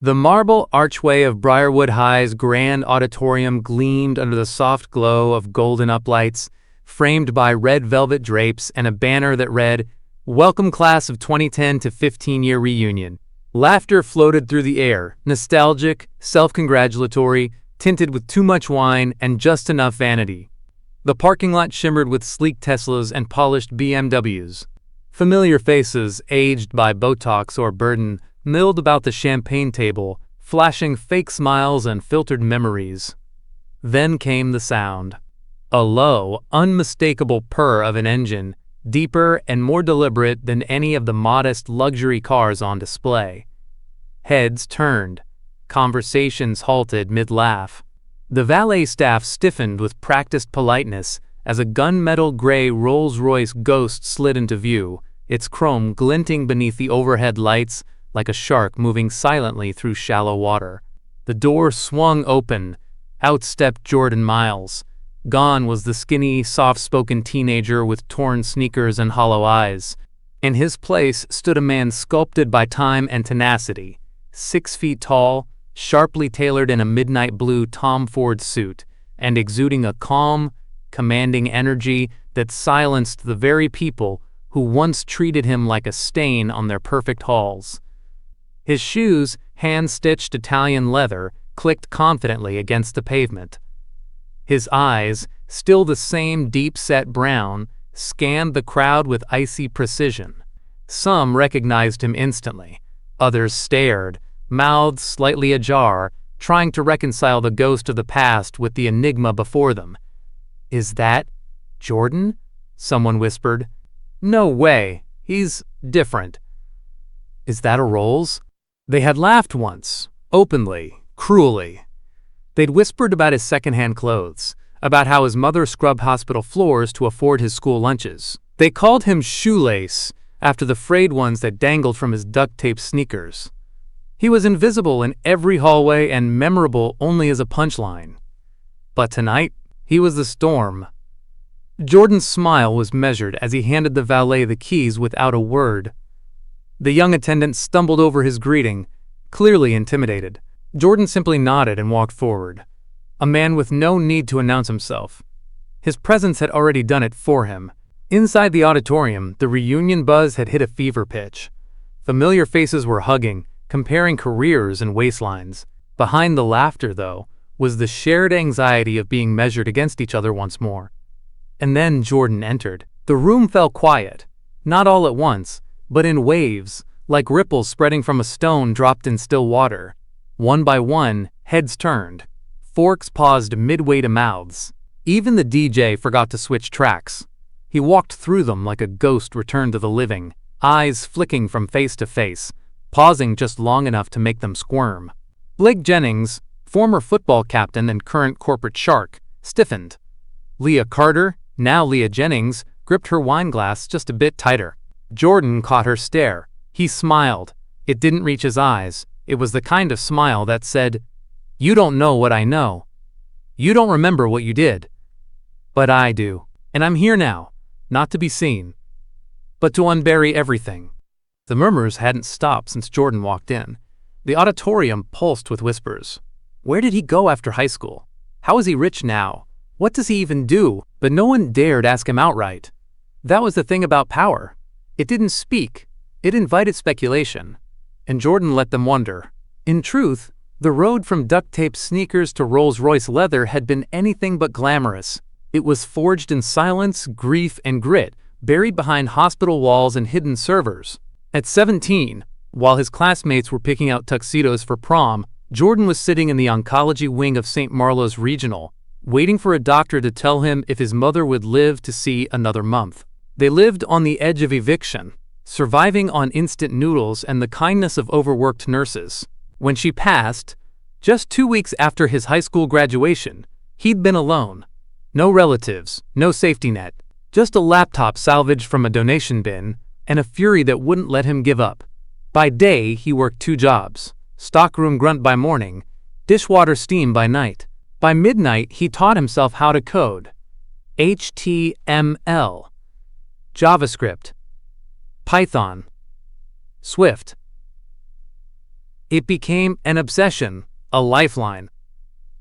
The marble archway of Briarwood High's grand auditorium gleamed under the soft glow of golden uplights, framed by red velvet drapes and a banner that read, "Welcome Class of 2010 to 15-Year Reunion." Laughter floated through the air, nostalgic, self-congratulatory, tinted with too much wine and just enough vanity. The parking lot shimmered with sleek Teslas and polished BMWs. Familiar faces, aged by Botox or burden, milled about the champagne table, flashing fake smiles and filtered memories. Then came the sound. A low, unmistakable purr of an engine, deeper and more deliberate than any of the modest luxury cars on display. Heads turned. Conversations halted mid-laugh. The valet staff stiffened with practiced politeness as a gunmetal gray Rolls Royce Ghost slid into view, its chrome glinting beneath the overhead lights like a shark moving silently through shallow water. The door swung open. Out stepped Jordan Miles. Gone was the skinny, soft-spoken teenager with torn sneakers and hollow eyes. In his place stood a man sculpted by time and tenacity, 6 feet tall, sharply tailored in a midnight blue Tom Ford suit, and exuding a calm, commanding energy that silenced the very people who once treated him like a stain on their perfect halls. His shoes, hand-stitched Italian leather, clicked confidently against the pavement. His eyes, still the same deep-set brown, scanned the crowd with icy precision. Some recognized him instantly. Others stared, mouths slightly ajar, trying to reconcile the ghost of the past with the enigma before them. "Is that Jordan?" someone whispered. "No way. He's different." "Is that a Rolls?" They had laughed once, openly, cruelly. They'd whispered about his secondhand clothes, about how his mother scrubbed hospital floors to afford his school lunches. They called him Shoelace, after the frayed ones that dangled from his duct-taped sneakers. He was invisible in every hallway and memorable only as a punchline. But tonight, he was the storm. Jordan's smile was measured as he handed the valet the keys without a word. The young attendant stumbled over his greeting, clearly intimidated. Jordan simply nodded and walked forward, a man with no need to announce himself. His presence had already done it for him. Inside the auditorium, the reunion buzz had hit a fever pitch. Familiar faces were hugging, comparing careers and waistlines. Behind the laughter, though, was the shared anxiety of being measured against each other once more. And then Jordan entered. The room fell quiet, not all at once, but in waves, like ripples spreading from a stone dropped in still water. One by one, heads turned. Forks paused midway to mouths. Even the DJ forgot to switch tracks. He walked through them like a ghost returned to the living, eyes flicking from face to face, pausing just long enough to make them squirm. Blake Jennings, former football captain and current corporate shark, stiffened. Leah Carter, now Leah Jennings, gripped her wine glass just a bit tighter. Jordan caught her stare. He smiled. It didn't reach his eyes. It was the kind of smile that said, "You don't know what I know. You don't remember what you did. But I do. And I'm here now, not to be seen, but to unbury everything." The murmurs hadn't stopped since Jordan walked in. The auditorium pulsed with whispers. Where did he go after high school? How is he rich now? What does he even do? But no one dared ask him outright. That was the thing about power. It didn't speak. It invited speculation. And Jordan let them wonder. In truth, the road from duct-taped sneakers to Rolls Royce leather had been anything but glamorous. It was forged in silence, grief, and grit, buried behind hospital walls and hidden servers. At 17, while his classmates were picking out tuxedos for prom, Jordan was sitting in the oncology wing of St. Marlo's Regional, waiting for a doctor to tell him if his mother would live to see another month. They lived on the edge of eviction, surviving on instant noodles and the kindness of overworked nurses. When she passed, just 2 weeks after his high school graduation, he'd been alone. No relatives, no safety net, just a laptop salvaged from a donation bin, and a fury that wouldn't let him give up. By day, he worked 2 jobs, stockroom grunt by morning, dishwater steam by night. By midnight, he taught himself how to code. HTML, JavaScript, Python, Swift. It became an obsession, a lifeline.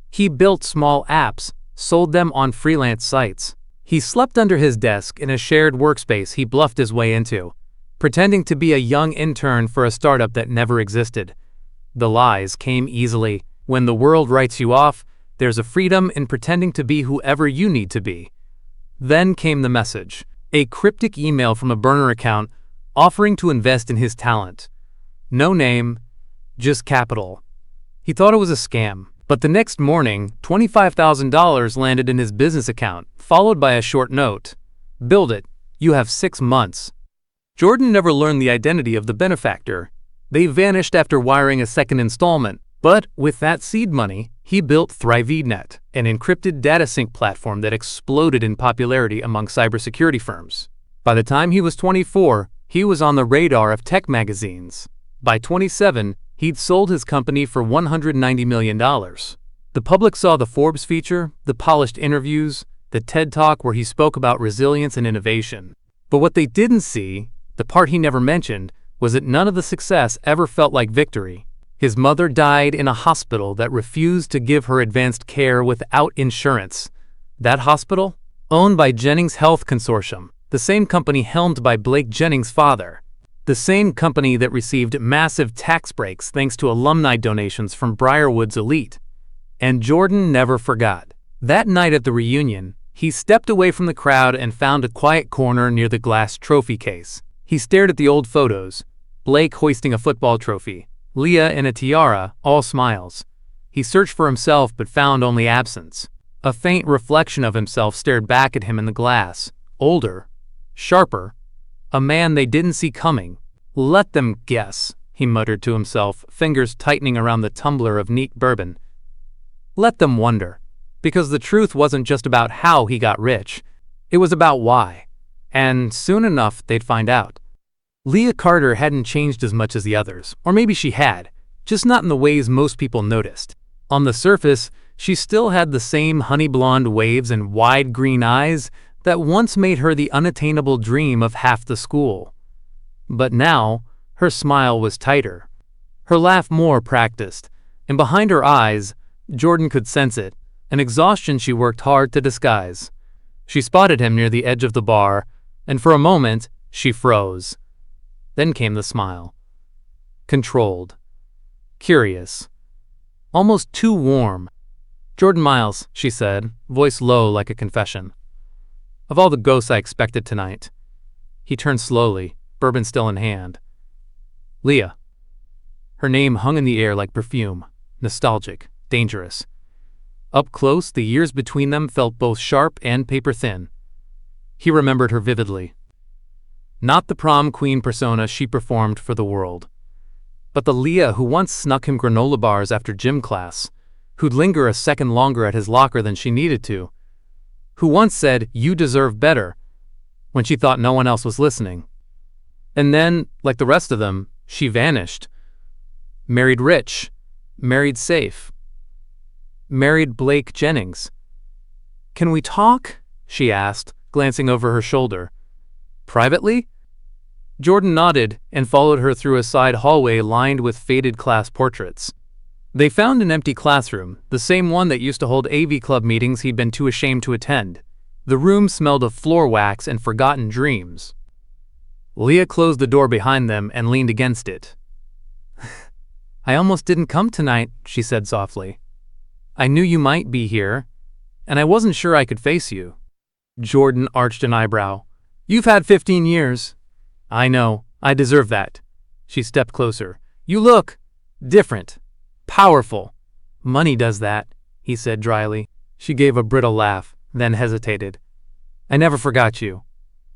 He built small apps, sold them on freelance sites. He slept under his desk in a shared workspace he bluffed his way into, pretending to be a young intern for a startup that never existed. The lies came easily. When the world writes you off, there's a freedom in pretending to be whoever you need to be. Then came the message, a cryptic email from a burner account offering to invest in his talent. No name, just capital. He thought it was a scam, but the next morning, $25,000 landed in his business account, followed by a short note. Build it. You have 6 months. Jordan never learned the identity of the benefactor. They vanished after wiring a second installment, but with that seed money, he built ThriveNet, an encrypted data sync platform that exploded in popularity among cybersecurity firms. By the time he was 24, he was on the radar of tech magazines. By 27, he'd sold his company for $190 million. The public saw the Forbes feature, the polished interviews, the TED Talk where he spoke about resilience and innovation. But what they didn't see, the part he never mentioned, was that none of the success ever felt like victory. His mother died in a hospital that refused to give her advanced care without insurance. That hospital? Owned by Jennings Health Consortium, the same company helmed by Blake Jennings' father. The same company that received massive tax breaks thanks to alumni donations from Briarwood's elite. And Jordan never forgot. That night at the reunion, he stepped away from the crowd and found a quiet corner near the glass trophy case. He stared at the old photos, Blake hoisting a football trophy, Leah in a tiara, all smiles. He searched for himself but found only absence. A faint reflection of himself stared back at him in the glass, older, sharper, a man they didn't see coming. Let them guess, he muttered to himself, fingers tightening around the tumbler of neat bourbon. Let them wonder, because the truth wasn't just about how he got rich, it was about why, and soon enough they'd find out. Leah Carter hadn't changed as much as the others, or maybe she had, just not in the ways most people noticed. On the surface, she still had the same honey blonde waves and wide green eyes that once made her the unattainable dream of half the school. But now, her smile was tighter, her laugh more practiced, and behind her eyes, Jordan could sense it, an exhaustion she worked hard to disguise. She spotted him near the edge of the bar, and for a moment, she froze. Then came the smile. Controlled. Curious. Almost too warm. Jordan Miles, she said, voice low like a confession. Of all the ghosts I expected tonight. He turned slowly, bourbon still in hand. Leah. Her name hung in the air like perfume, nostalgic, dangerous. Up close, the years between them felt both sharp and paper-thin. He remembered her vividly. Not the prom queen persona she performed for the world, but the Leah who once snuck him granola bars after gym class, who'd linger a second longer at his locker than she needed to, who once said, "You deserve better," when she thought no one else was listening. And then, like the rest of them, she vanished. Married rich, married safe, married Blake Jennings. Can we talk? She asked, glancing over her shoulder. Privately? Jordan nodded and followed her through a side hallway lined with faded class portraits. They found an empty classroom, the same one that used to hold AV club meetings he'd been too ashamed to attend. The room smelled of floor wax and forgotten dreams. Leah closed the door behind them and leaned against it. I almost didn't come tonight, she said softly. I knew you might be here, and I wasn't sure I could face you. Jordan arched an eyebrow. You've had 15 years. I know, I deserve that. She stepped closer. You look different, powerful. Money does that, he said dryly. She gave a brittle laugh, then hesitated. I never forgot you.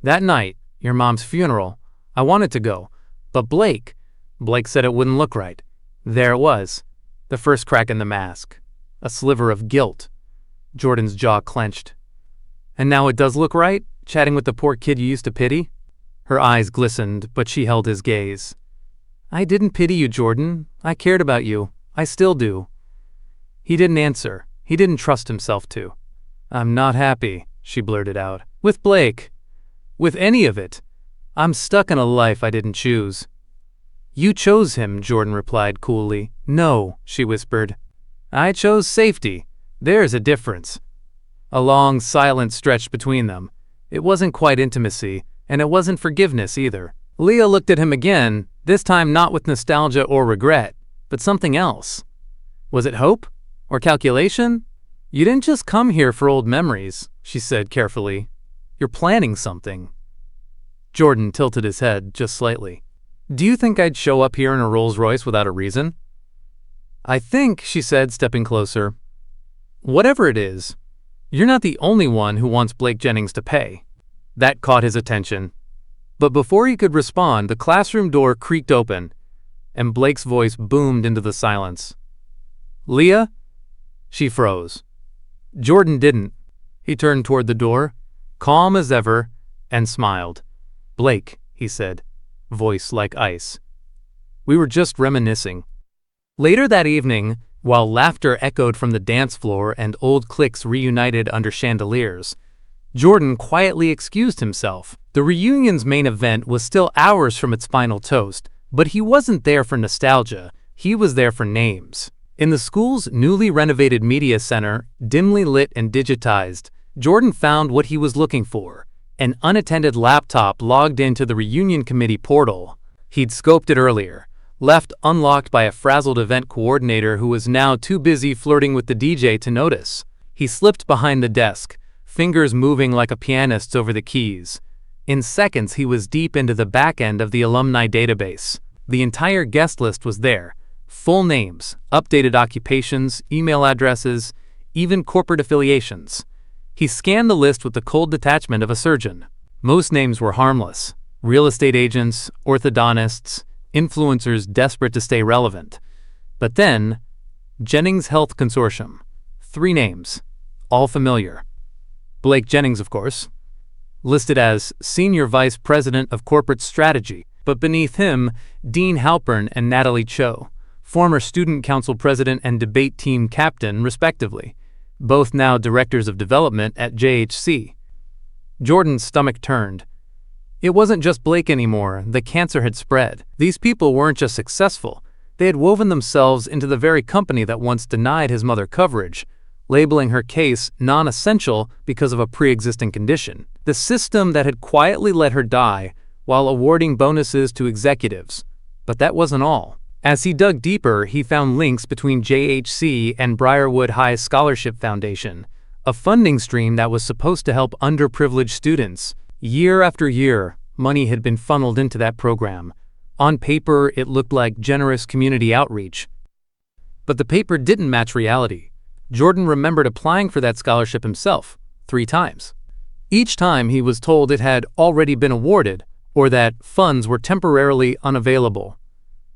That night, your mom's funeral, I wanted to go, but Blake said it wouldn't look right. There it was, the first crack in the mask, a sliver of guilt. Jordan's jaw clenched. And now it does look right? Chatting with the poor kid you used to pity? Her eyes glistened, but she held his gaze. I didn't pity you, Jordan. I cared about you. I still do. He didn't answer. He didn't trust himself to. I'm not happy, she blurted out. With Blake. With any of it. I'm stuck in a life I didn't choose. "You chose him," Jordan replied coolly. "No," she whispered. "I chose safety. There's a difference." A long silence stretched between them. It wasn't quite intimacy, and it wasn't forgiveness either. Leah looked at him again, this time not with nostalgia or regret, but something else. Was it hope? Or calculation? "You didn't just come here for old memories," she said carefully. "You're planning something." Jordan tilted his head just slightly. "Do you think I'd show up here in a Rolls Royce without a reason?" "I think," she said, stepping closer, "whatever it is, you're not the only one who wants Blake Jennings to pay." That caught his attention. But before he could respond, the classroom door creaked open, and Blake's voice boomed into the silence. "Leah?" She froze. Jordan didn't. He turned toward the door, calm as ever, and smiled. "Blake," he said, voice like ice. "We were just reminiscing." Later that evening, while laughter echoed from the dance floor and old cliques reunited under chandeliers, Jordan quietly excused himself. The reunion's main event was still hours from its final toast, but he wasn't there for nostalgia, he was there for names. In the school's newly renovated media center, dimly lit and digitized, Jordan found what he was looking for: an unattended laptop logged into the reunion committee portal. He'd scoped it earlier, left unlocked by a frazzled event coordinator who was now too busy flirting with the DJ to notice. He slipped behind the desk, fingers moving like a pianist's over the keys. In seconds, he was deep into the back end of the alumni database. The entire guest list was there. Full names, updated occupations, email addresses, even corporate affiliations. He scanned the list with the cold detachment of a surgeon. Most names were harmless: real estate agents, orthodontists, influencers desperate to stay relevant. But then, Jennings Health Consortium. 3 names, all familiar. Blake Jennings, of course, listed as Senior Vice President of Corporate Strategy, but beneath him, Dean Halpern and Natalie Cho, former Student Council President and Debate Team Captain, respectively, both now Directors of Development at JHC. Jordan's stomach turned. It wasn't just Blake anymore, the cancer had spread. These people weren't just successful, they had woven themselves into the very company that once denied his mother coverage, labeling her case non-essential because of a pre-existing condition. The system that had quietly let her die while awarding bonuses to executives. But that wasn't all. As he dug deeper, he found links between JHC and Briarwood High's Scholarship Foundation, a funding stream that was supposed to help underprivileged students. Year after year, money had been funneled into that program. On paper, it looked like generous community outreach. But the paper didn't match reality. Jordan remembered applying for that scholarship himself 3 times. Each time he was told it had already been awarded, or that funds were temporarily unavailable.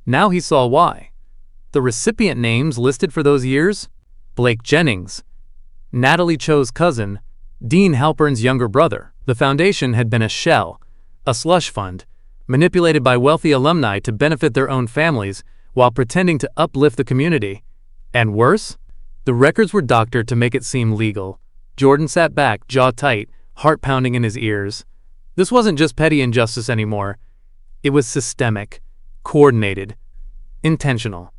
Now he saw why. The recipient names listed for those years: Blake Jennings, Natalie Cho's cousin, Dean Halpern's younger brother. The foundation had been a shell, a slush fund, manipulated by wealthy alumni to benefit their own families while pretending to uplift the community. And worse, the records were doctored to make it seem legal. Jordan sat back, jaw tight, heart pounding in his ears. This wasn't just petty injustice anymore. It was systemic, coordinated, intentional.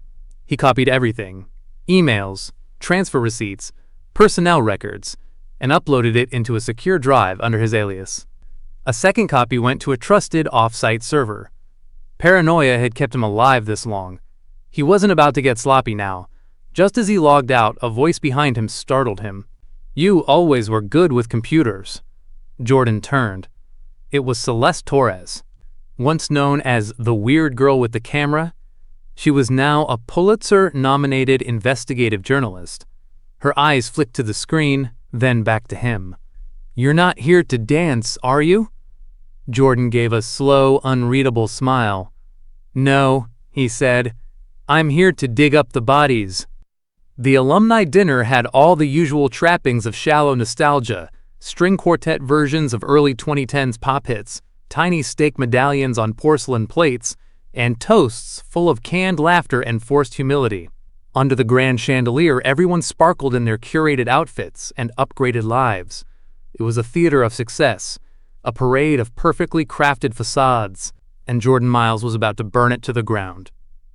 He copied everything: emails, transfer receipts, personnel records, and uploaded it into a secure drive under his alias. A second copy went to a trusted off-site server. Paranoia had kept him alive this long. He wasn't about to get sloppy now. Just as he logged out, a voice behind him startled him. "You always were good with computers." Jordan turned. It was Celeste Torres. Once known as the weird girl with the camera, she was now a Pulitzer-nominated investigative journalist. Her eyes flicked to the screen, then back to him. "You're not here to dance, are you?" Jordan gave a slow, unreadable smile. "No," he said. "I'm here to dig up the bodies." The alumni dinner had all the usual trappings of shallow nostalgia: string quartet versions of early 2010s pop hits, tiny steak medallions on porcelain plates, and toasts full of canned laughter and forced humility. Under the grand chandelier, everyone sparkled in their curated outfits and upgraded lives. It was a theater of success, a parade of perfectly crafted facades, and Jordan Miles was about to burn it to the ground.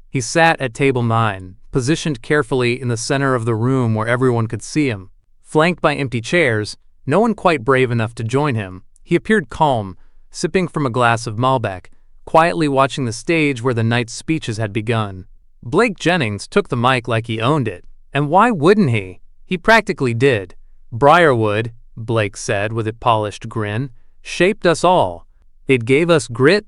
He sat at table 9, positioned carefully in the center of the room where everyone could see him. Flanked by empty chairs, no one quite brave enough to join him, he appeared calm, sipping from a glass of Malbec, quietly watching the stage where the night's speeches had begun. Blake Jennings took the mic like he owned it. And why wouldn't he? He practically did. Briarwood, Blake said with a polished grin, shaped us all. It gave us grit,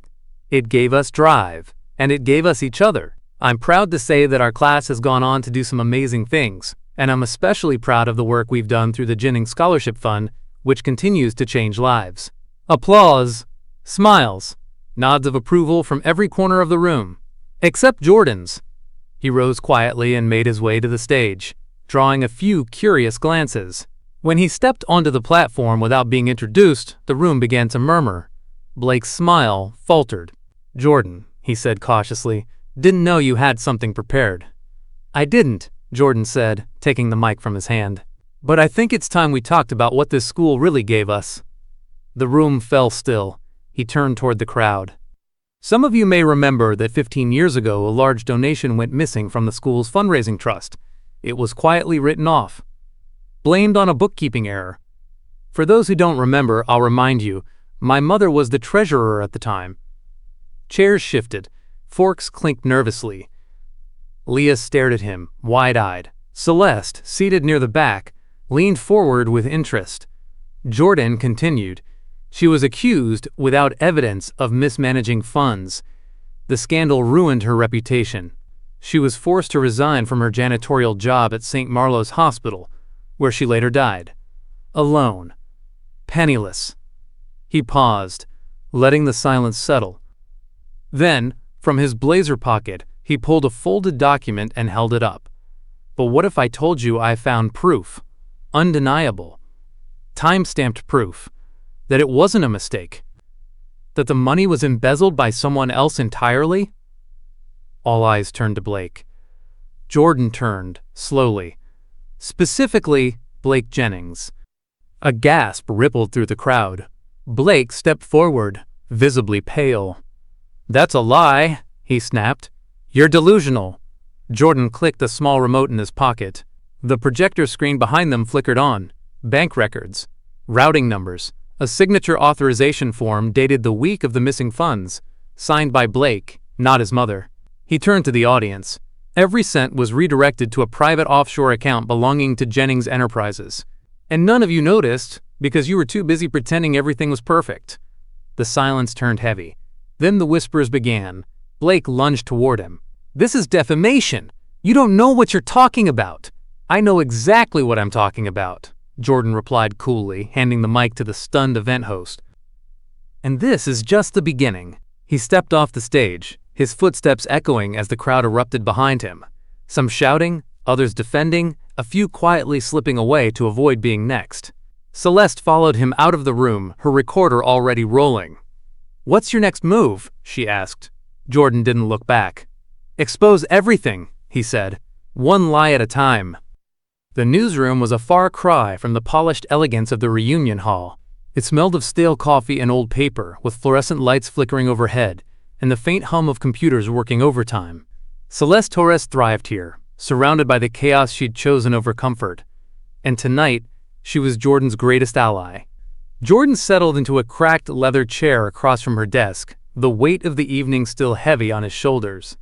it gave us drive, and it gave us each other. I'm proud to say that our class has gone on to do some amazing things, and I'm especially proud of the work we've done through the Jennings Scholarship Fund, which continues to change lives. Applause, smiles, nods of approval from every corner of the room, except Jordan's. He rose quietly and made his way to the stage, drawing a few curious glances. When he stepped onto the platform without being introduced, the room began to murmur. Blake's smile faltered. "Jordan," he said cautiously, "didn't know you had something prepared." "I didn't," Jordan said, taking the mic from his hand. "But I think it's time we talked about what this school really gave us." The room fell still. He turned toward the crowd. Some of you may remember that 15 years ago a large donation went missing from the school's fundraising trust. It was quietly written off, blamed on a bookkeeping error. For those who don't remember, I'll remind you, my mother was the treasurer at the time. Chairs shifted. Forks clinked nervously. Leah stared at him, wide-eyed. Celeste, seated near the back, leaned forward with interest. Jordan continued. She was accused, without evidence, of mismanaging funds. The scandal ruined her reputation. She was forced to resign from her janitorial job at St. Marlo's Hospital, where she later died. Alone. Penniless. He paused, letting the silence settle. Then, from his blazer pocket, he pulled a folded document and held it up. "But what if I told you I found proof? Undeniable. Time-stamped proof. That it wasn't a mistake. That the money was embezzled by someone else entirely?" All eyes turned to Blake. Jordan turned, slowly. Specifically, Blake Jennings. A gasp rippled through the crowd. Blake stepped forward, visibly pale. "That's a lie," he snapped. "You're delusional." Jordan clicked the small remote in his pocket. The projector screen behind them flickered on. Bank records. Routing numbers. A signature authorization form dated the week of the missing funds, signed by Blake, not his mother. He turned to the audience. Every cent was redirected to a private offshore account belonging to Jennings Enterprises. And none of you noticed, because you were too busy pretending everything was perfect. The silence turned heavy. Then the whispers began. Blake lunged toward him. "This is defamation! You don't know what you're talking about!" "I know exactly what I'm talking about," Jordan replied coolly, handing the mic to the stunned event host. "And this is just the beginning." He stepped off the stage, his footsteps echoing as the crowd erupted behind him. Some shouting, others defending, a few quietly slipping away to avoid being next. Celeste followed him out of the room, her recorder already rolling. "What's your next move?" she asked. Jordan didn't look back. "Expose everything," he said. "One lie at a time." The newsroom was a far cry from the polished elegance of the reunion hall. It smelled of stale coffee and old paper, with fluorescent lights flickering overhead, and the faint hum of computers working overtime. Celeste Torres thrived here, surrounded by the chaos she'd chosen over comfort. And tonight, she was Jordan's greatest ally. Jordan settled into a cracked leather chair across from her desk, the weight of the evening still heavy on his shoulders.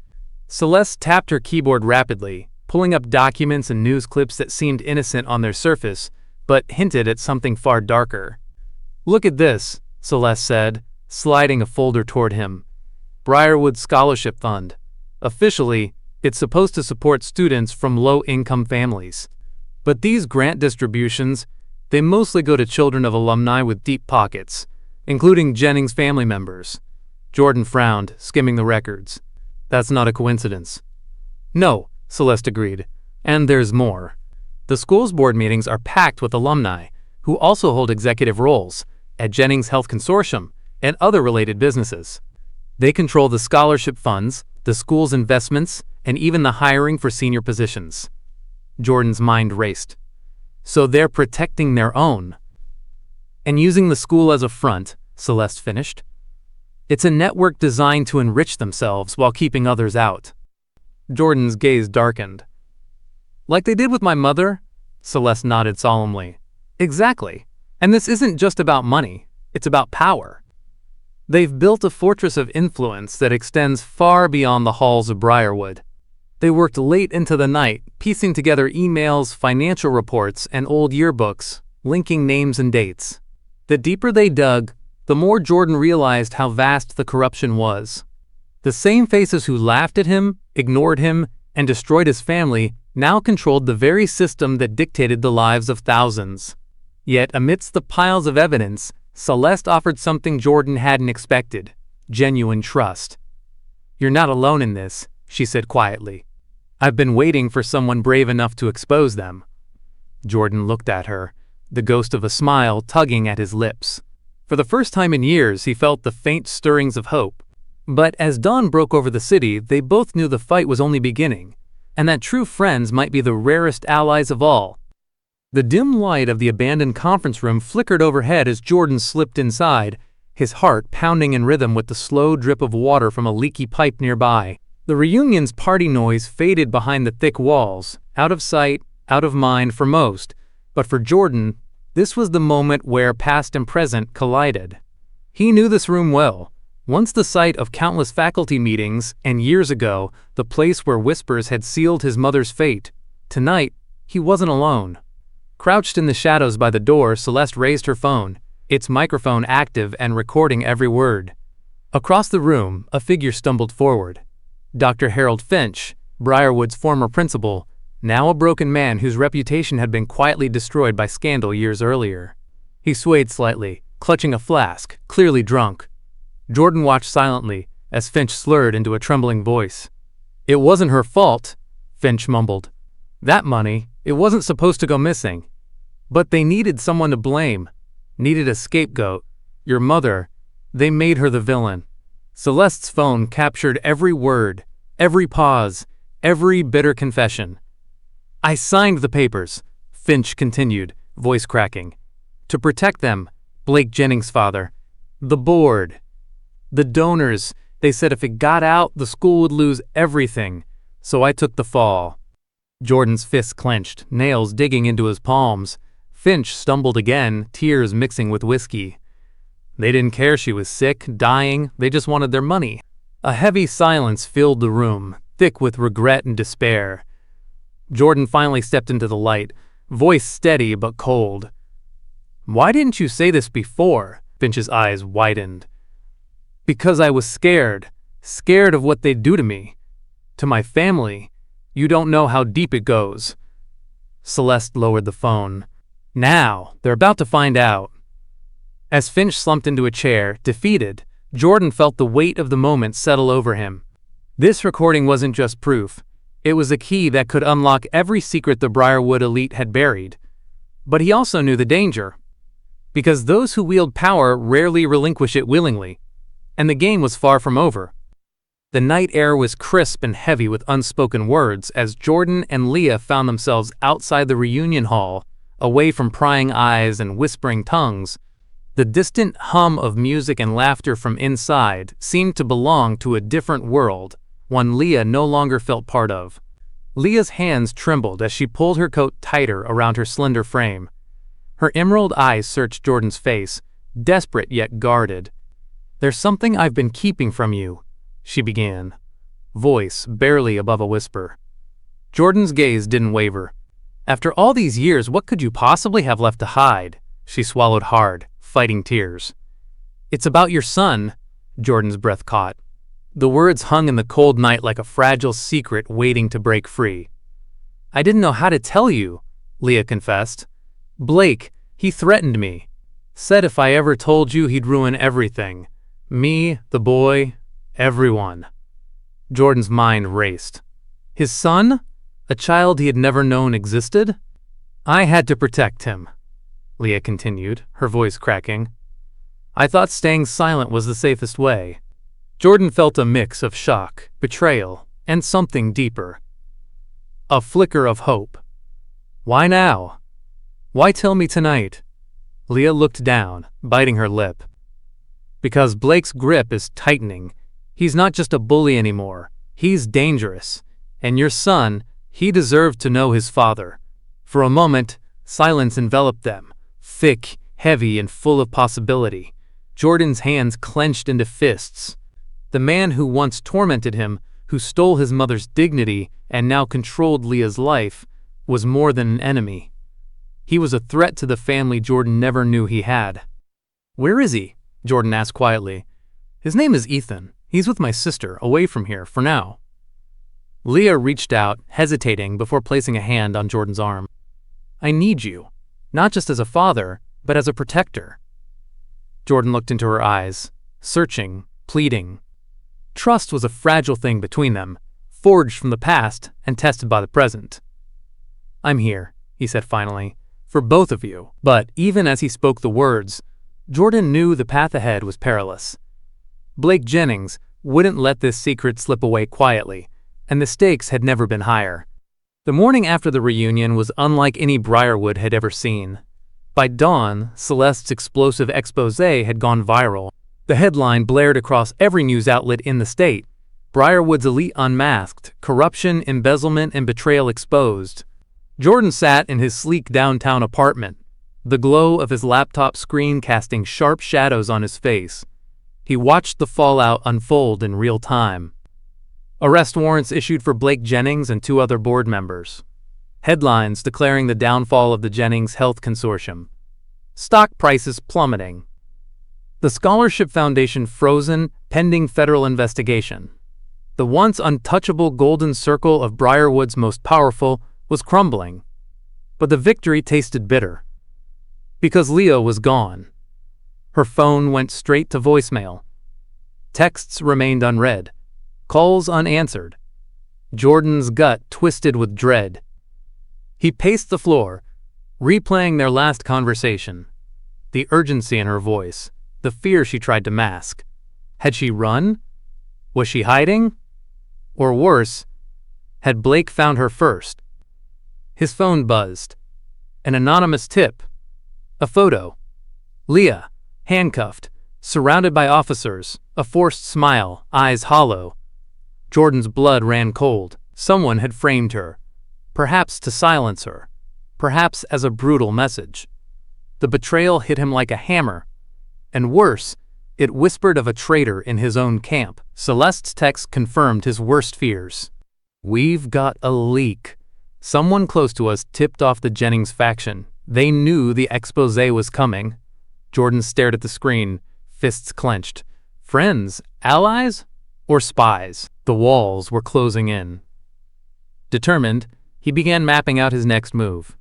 Celeste tapped her keyboard rapidly, pulling up documents and news clips that seemed innocent on their surface, but hinted at something far darker. "Look at this," Celeste said, sliding a folder toward him. "Briarwood Scholarship Fund. Officially, it's supposed to support students from low-income families. But these grant distributions, they mostly go to children of alumni with deep pockets, including Jennings family members." Jordan frowned, skimming the records. "That's not a coincidence." "No," Celeste agreed. "And there's more. The school's board meetings are packed with alumni, who also hold executive roles at Jennings Health Consortium and other related businesses. They control the scholarship funds, the school's investments, and even the hiring for senior positions." Jordan's mind raced. "So they're protecting their own." "And using the school as a front," Celeste finished. It's a network designed to enrich themselves while keeping others out. Jordan's gaze darkened. Like they did with my mother? Celeste nodded solemnly. Exactly. And this isn't just about money, it's about power. They've built a fortress of influence that extends far beyond the halls of Briarwood. They worked late into the night, piecing together emails, financial reports, and old yearbooks, linking names and dates. The deeper they dug, the more Jordan realized how vast the corruption was. The same faces who laughed at him, ignored him, and destroyed his family now controlled the very system that dictated the lives of thousands. Yet, amidst the piles of evidence, Celeste offered something Jordan hadn't expected: genuine trust. "You're not alone in this," she said quietly. "I've been waiting for someone brave enough to expose them." Jordan looked at her, the ghost of a smile tugging at his lips. For the first time in years, he felt the faint stirrings of hope. But as dawn broke over the city, they both knew the fight was only beginning, and that true friends might be the rarest allies of all. The dim light of the abandoned conference room flickered overhead as Jordan slipped inside, his heart pounding in rhythm with the slow drip of water from a leaky pipe nearby. The reunion's party noise faded behind the thick walls, out of sight, out of mind for most, but for Jordan, this was the moment where past and present collided. He knew this room well, once the site of countless faculty meetings, and years ago, the place where whispers had sealed his mother's fate. Tonight, he wasn't alone. Crouched in the shadows by the door, Celeste raised her phone, its microphone active and recording every word. Across the room, a figure stumbled forward. Dr. Harold Finch, Briarwood's former principal, now a broken man whose reputation had been quietly destroyed by scandal years earlier. He swayed slightly, clutching a flask, clearly drunk. Jordan watched silently as Finch slurred into a trembling voice. "It wasn't her fault," Finch mumbled. "That money, it wasn't supposed to go missing. But they needed someone to blame, needed a scapegoat. Your mother, they made her the villain." Celeste's phone captured every word, every pause, every bitter confession. "I signed the papers," Finch continued, voice cracking. "To protect them, Blake Jennings' father, the board, the donors. They said if it got out, the school would lose everything, so I took the fall." Jordan's fists clenched, nails digging into his palms. Finch stumbled again, tears mixing with whiskey. They didn't care she was sick, dying, they just wanted their money. A heavy silence filled the room, thick with regret and despair. Jordan finally stepped into the light, voice steady but cold. "Why didn't you say this before?" Finch's eyes widened. "Because I was scared of what they'd do to me, to my family. You don't know how deep it goes." Celeste lowered the phone. "Now, they're about to find out." As Finch slumped into a chair, defeated, Jordan felt the weight of the moment settle over him. This recording wasn't just proof. It was a key that could unlock every secret the Briarwood elite had buried. But he also knew the danger. Because those who wield power rarely relinquish it willingly. And the game was far from over. The night air was crisp and heavy with unspoken words as Jordan and Leah found themselves outside the reunion hall, away from prying eyes and whispering tongues. The distant hum of music and laughter from inside seemed to belong to a different world, one Leah no longer felt part of. Leah's hands trembled as she pulled her coat tighter around her slender frame. Her emerald eyes searched Jordan's face, desperate yet guarded. "There's something I've been keeping from you," she began, voice barely above a whisper. Jordan's gaze didn't waver. "After all these years, what could you possibly have left to hide?" She swallowed hard, fighting tears. "It's about your son," Jordan's breath caught. The words hung in the cold night like a fragile secret waiting to break free. "I didn't know how to tell you," Leah confessed. "Blake, he threatened me. Said if I ever told you, he'd ruin everything. Me, the boy, everyone." Jordan's mind raced. His son? A child he had never known existed? "I had to protect him," Leah continued, her voice cracking. "I thought staying silent was the safest way." Jordan felt a mix of shock, betrayal, and something deeper. A flicker of hope. "Why now? Why tell me tonight?" Leah looked down, biting her lip. Because Blake's grip is tightening. He's not just a bully anymore. He's dangerous. And your son, he deserved to know his father. For a moment, silence enveloped them, thick, heavy, and full of possibility. Jordan's hands clenched into fists. The man who once tormented him, who stole his mother's dignity and now controlled Leah's life, was more than an enemy. He was a threat to the family Jordan never knew he had. "Where is he?" Jordan asked quietly. "His name is Ethan. He's with my sister, away from here, for now." Leah reached out, hesitating before placing a hand on Jordan's arm. "I need you, not just as a father, but as a protector." Jordan looked into her eyes, searching, pleading. Trust was a fragile thing between them, forged from the past and tested by the present. "I'm here," he said finally, "for both of you." But even as he spoke the words, Jordan knew the path ahead was perilous. Blake Jennings wouldn't let this secret slip away quietly, and the stakes had never been higher. The morning after the reunion was unlike any Briarwood had ever seen. By dawn, Celeste's explosive exposé had gone viral. The headline blared across every news outlet in the state. Briarwood's elite unmasked, corruption, embezzlement, and betrayal exposed. Jordan sat in his sleek downtown apartment, the glow of his laptop screen casting sharp shadows on his face. He watched the fallout unfold in real time. Arrest warrants issued for Blake Jennings and 2 other board members. Headlines declaring the downfall of the Jennings Health Consortium. Stock prices plummeting. The Scholarship Foundation frozen pending federal investigation. The once untouchable golden circle of Briarwood's most powerful was crumbling. But the victory tasted bitter. Because Leah was gone. Her phone went straight to voicemail. Texts remained unread. Calls unanswered. Jordan's gut twisted with dread. He paced the floor, replaying their last conversation. The urgency in her voice, the fear she tried to mask. Had she run? Was she hiding? Or worse, had Blake found her first? His phone buzzed. An anonymous tip. A photo. Leah, handcuffed, surrounded by officers, a forced smile, eyes hollow. Jordan's blood ran cold. Someone had framed her. Perhaps to silence her. Perhaps as a brutal message. The betrayal hit him like a hammer. And worse, it whispered of a traitor in his own camp. Celeste's text confirmed his worst fears. "We've got a leak. Someone close to us tipped off the Jennings faction. They knew the exposé was coming." Jordan stared at the screen, fists clenched. Friends? Allies? Or spies? The walls were closing in. Determined, he began mapping out his next move.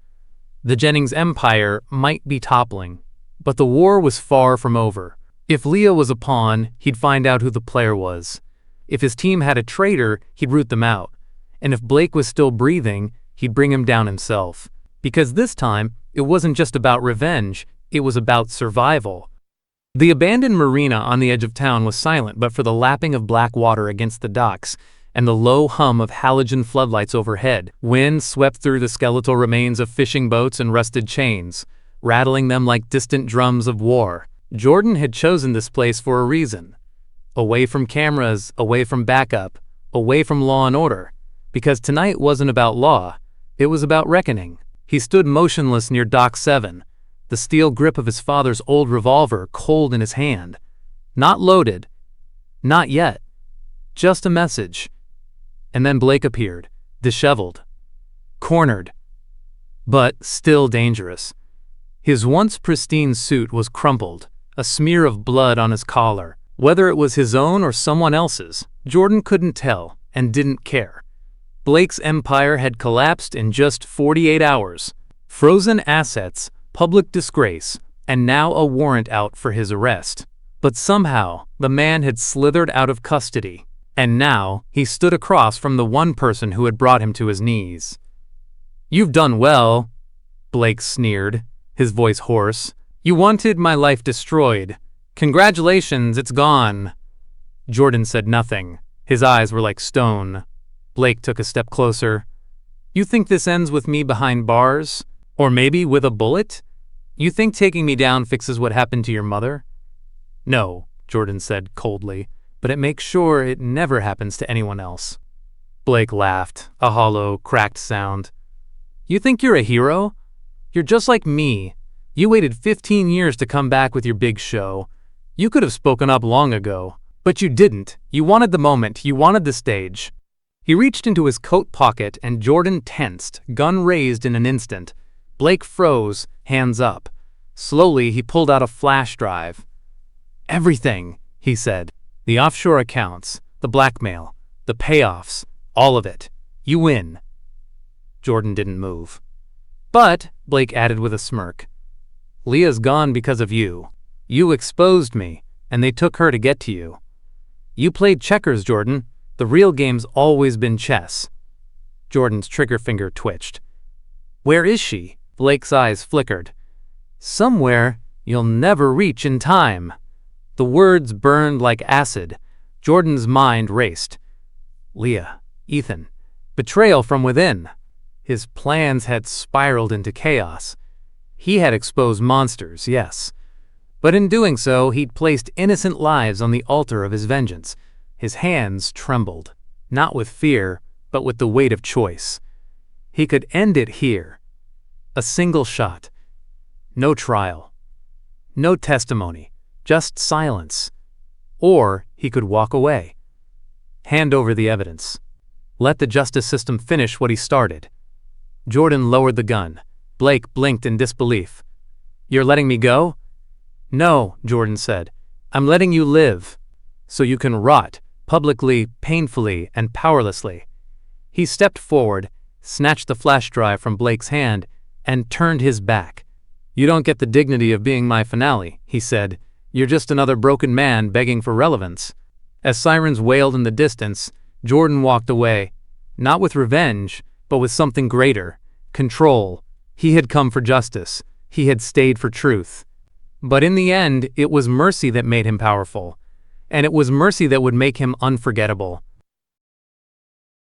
The Jennings empire might be toppling, but the war was far from over. If Leah was a pawn, he'd find out who the player was. If his team had a traitor, he'd root them out. And if Blake was still breathing, he'd bring him down himself. Because this time, it wasn't just about revenge, it was about survival. The abandoned marina on the edge of town was silent but for the lapping of black water against the docks and the low hum of halogen floodlights overhead. Wind swept through the skeletal remains of fishing boats and rusted chains, rattling them like distant drums of war. Jordan had chosen this place for a reason. Away from cameras, away from backup, away from law and order. Because tonight wasn't about law, it was about reckoning. He stood motionless near Dock 7, the steel grip of his father's old revolver cold in his hand. Not loaded. Not yet. Just a message. And then Blake appeared, disheveled. Cornered. But still dangerous. His once pristine suit was crumpled, a smear of blood on his collar. Whether it was his own or someone else's, Jordan couldn't tell and didn't care. Blake's empire had collapsed in just 48 hours. Frozen assets, public disgrace, and now a warrant out for his arrest. But somehow, the man had slithered out of custody. And now, he stood across from the one person who had brought him to his knees. "You've done well," Blake sneered, his voice hoarse. "You wanted my life destroyed. Congratulations, it's gone." Jordan said nothing. His eyes were like stone. Blake took a step closer. "You think this ends with me behind bars? Or maybe with a bullet? You think taking me down fixes what happened to your mother?" "No," Jordan said coldly, "but it makes sure it never happens to anyone else." Blake laughed, a hollow, cracked sound. "You think you're a hero? You're just like me. You waited 15 years to come back with your big show. You could have spoken up long ago, but you didn't. You wanted the moment, you wanted the stage." He reached into his coat pocket and Jordan tensed, gun raised in an instant. Blake froze, hands up. Slowly, he pulled out a flash drive. "Everything," he said. "The offshore accounts, the blackmail, the payoffs, all of it. You win." Jordan didn't move. "But," Blake added with a smirk, "Leah's gone because of you. You exposed me, and they took her to get to you. You played checkers, Jordan. The real game's always been chess." Jordan's trigger finger twitched. "Where is she?" Blake's eyes flickered. "Somewhere you'll never reach in time." The words burned like acid. Jordan's mind raced. Leah, Ethan, betrayal from within. His plans had spiraled into chaos. He had exposed monsters, yes. But in doing so, he'd placed innocent lives on the altar of his vengeance. His hands trembled, not with fear, but with the weight of choice. He could end it here. A single shot. No trial. No testimony. Just silence. Or he could walk away. Hand over the evidence. Let the justice system finish what he started. Jordan lowered the gun. Blake blinked in disbelief. "You're letting me go?" "No," Jordan said. "I'm letting you live. So you can rot, publicly, painfully, and powerlessly." He stepped forward, snatched the flash drive from Blake's hand, and turned his back. "You don't get the dignity of being my finale," he said. "You're just another broken man begging for relevance." As sirens wailed in the distance, Jordan walked away, not with revenge, but with something greater, control. He had come for justice. He had stayed for truth. But in the end, it was mercy that made him powerful. And it was mercy that would make him unforgettable.